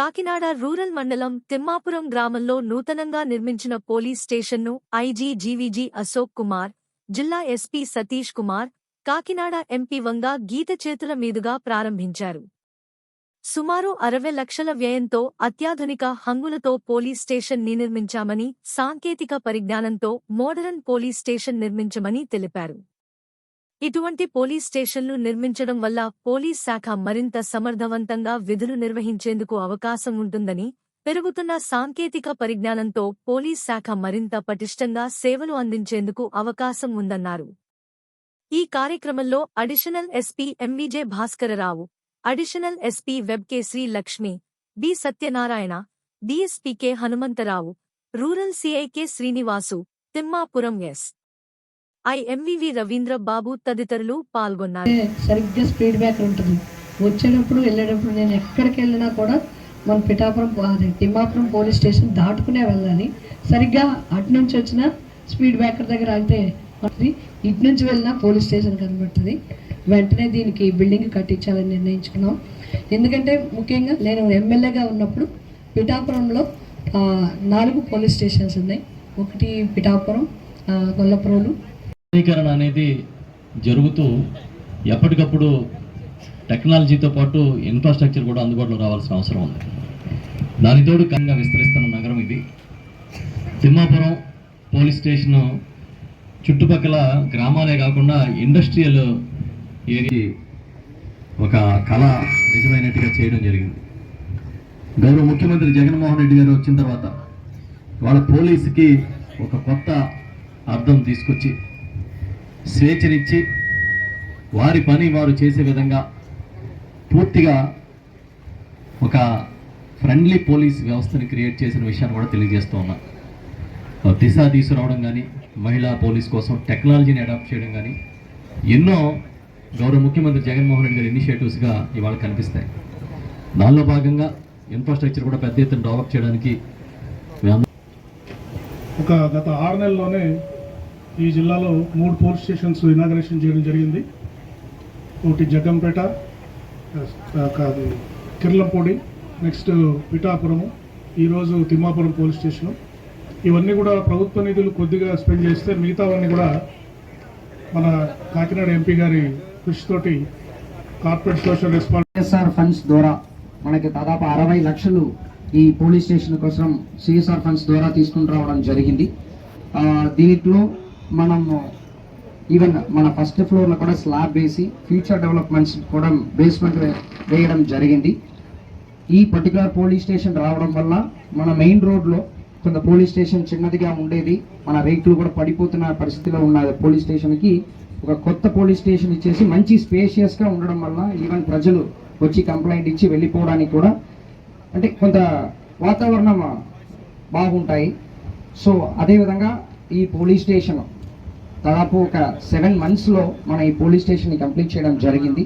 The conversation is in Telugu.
కాకినాడ రూరల్ మండలం తిమ్మాపురం గ్రామంలో నూతనంగా నిర్మించిన పోలీస్ స్టేషన్ను ఐజీ జీవీజీ అశోక్ కుమార్, జిల్లా ఎస్పీ సతీష్ కుమార్, కాకినాడ ఎంపీ వంగా గీత చేతుల మీదుగా ప్రారంభించారు. సుమారు 60 లక్షల వ్యయంతో అత్యాధునిక హంగులతో పోలీస్ స్టేషన్ నిర్మించామని, సాంకేతిక పరిజ్ఞానంతో మోడరన్ పోలీస్ స్టేషన్ నిర్మించమని తెలిపారు. ఇటువంటి పోలీస్ స్టేషన్లు నిర్మించడం వల్ల పోలీస్ శాఖ మరింత సమర్థవంతంగా విధులు నిర్వహించేందుకు అవకాశం ఉంటుందని, పెరుగుతున్న సాంకేతిక పరిజ్ఞానంతో పోలీస్ శాఖ మరింత పటిష్టంగా సేవలు అందించేందుకు అవకాశం ఉందన్నారు. ఈ కార్యక్రమంలో additional SP MVJ Bhaskara Rao, additional SP వెబ్ K Sri Lakshmi, B Satyanarayana, DSP K Hanumantha Rao, rural CI K Srinivasu, Thimmapuram S. MVV Ravindra Babu తదితరులు పాల్గొన్నారు. సరిగ్గా స్పీడ్ బ్రేకర్ ఉంటుంది. వచ్చేటప్పుడు వెళ్ళేటప్పుడు నేను ఎక్కడికి వెళ్ళినా కూడా మన పిఠాపురం తిమ్మాపురం పోలీస్ స్టేషన్ దాటుకునే వెళ్ళాలి. సరిగ్గా అటు నుంచి వచ్చిన స్పీడ్ బ్రేకర్ దగ్గర అయితే ఇటు నుంచి వెళ్ళినా పోలీస్ స్టేషన్ కనబడుతుంది. వెంటనే దీనికి బిల్డింగ్ కట్టించాలని నిర్ణయించుకున్నాం. ఎందుకంటే ముఖ్యంగా నేను ఎమ్మెల్యేగా ఉన్నప్పుడు పిఠాపురంలో 4 పోలీస్ స్టేషన్స్ ఉన్నాయి. ఒకటి పిఠాపురం, గొల్లప్రోలు. నవీకరణ అనేది జరుగుతూ ఎప్పటికప్పుడు టెక్నాలజీతో పాటు ఇన్ఫ్రాస్ట్రక్చర్ కూడా అందుబాటులో రావాల్సిన అవసరం ఉంది. దానితోడు కంగా విస్తరిస్తున్న నగరం ఇది. తిమ్మాపురం పోలీస్ స్టేషను చుట్టుపక్కల గ్రామాలే కాకుండా ఇండస్ట్రియల్ ఏరియా ఒక కళ నిజమైనట్టుగా చేయడం జరిగింది. గౌరవ ముఖ్యమంత్రి జగన్మోహన్ రెడ్డి గారు వచ్చిన తర్వాత వాళ్ళ పోలీసుకి ఒక కొత్త అర్థం తీసుకొచ్చి స్వేచ్ఛనిచ్చి వారి పని వారు చేసే విధంగా పూర్తిగా ఒక ఫ్రెండ్లీ పోలీస్ వ్యవస్థని క్రియేట్ చేసిన విషయాన్ని కూడా తెలియజేస్తూ ఉన్నా. దిశ తీసుకురావడం కానీ, మహిళా పోలీస్ కోసం టెక్నాలజీని అడాప్ట్ చేయడం కానీ ఎన్నో గౌరవ ముఖ్యమంత్రి జగన్మోహన్ రెడ్డి గారి ఇనిషియేటివ్స్గా ఇవాళ కనిపిస్తాయి. దానిలో భాగంగా ఇన్ఫ్రాస్ట్రక్చర్ కూడా పెద్ద ఎత్తున డెవలప్ చేయడానికి గత 6 నెలల్లోనే ఈ జిల్లాలో 3 పోలీస్ స్టేషన్స్ ఇనాగరేషన్ చేయడం జరిగింది. ఒకటి జగ్గంపేట, కిర్లంపూడి, నెక్స్ట్ పిఠాపురము, ఈరోజు తిమ్మాపురం పోలీస్ స్టేషను. ఇవన్నీ కూడా ప్రభుత్వ నిధులు కొద్దిగా స్పెండ్ చేస్తే మిగతావన్నీ కూడా మన కాకినాడ ఎంపీ గారి కృషితోటి కార్పొరేట్ సోషల్ సిఎస్ఆర్ ఫండ్స్ ద్వారా మనకి దాదాపు 60 లక్షలు ఈ పోలీస్ స్టేషన్ కోసం సిఎస్ఆర్ ఫండ్స్ ద్వారా తీసుకుని రావడం జరిగింది. దీంట్లో మనం ఈవెన్ మన ఫస్ట్ ఫ్లోర్లో కూడా స్లాబ్ వేసి ఫ్యూచర్ డెవలప్మెంట్స్ కూడా బేస్మెంట్ వేయడం జరిగింది. ఈ పర్టికులర్ పోలీస్ స్టేషన్ రావడం వల్ల మన మెయిన్ రోడ్లో కొంత పోలీస్ స్టేషన్ చిన్నదిగా ఉండేది, మన రేకులు కూడా పడిపోతున్న పరిస్థితిలో ఉన్న పోలీస్ స్టేషన్కి ఒక కొత్త పోలీస్ స్టేషన్ ఇచ్చేసి మంచి స్పేషియస్గా ఉండడం వల్ల ఈవెన్ ప్రజలు వచ్చి కంప్లైంట్ ఇచ్చి వెళ్ళిపోవడానికి కూడా అంటే కొంత వాతావరణం బాగుంటాయి. సో అదేవిధంగా ఈ పోలీస్ స్టేషన్ దాదాపు ఒక 7 monthsలో మన ఈ పోలీస్ స్టేషన్ని కంప్లీట్ చేయడం జరిగింది.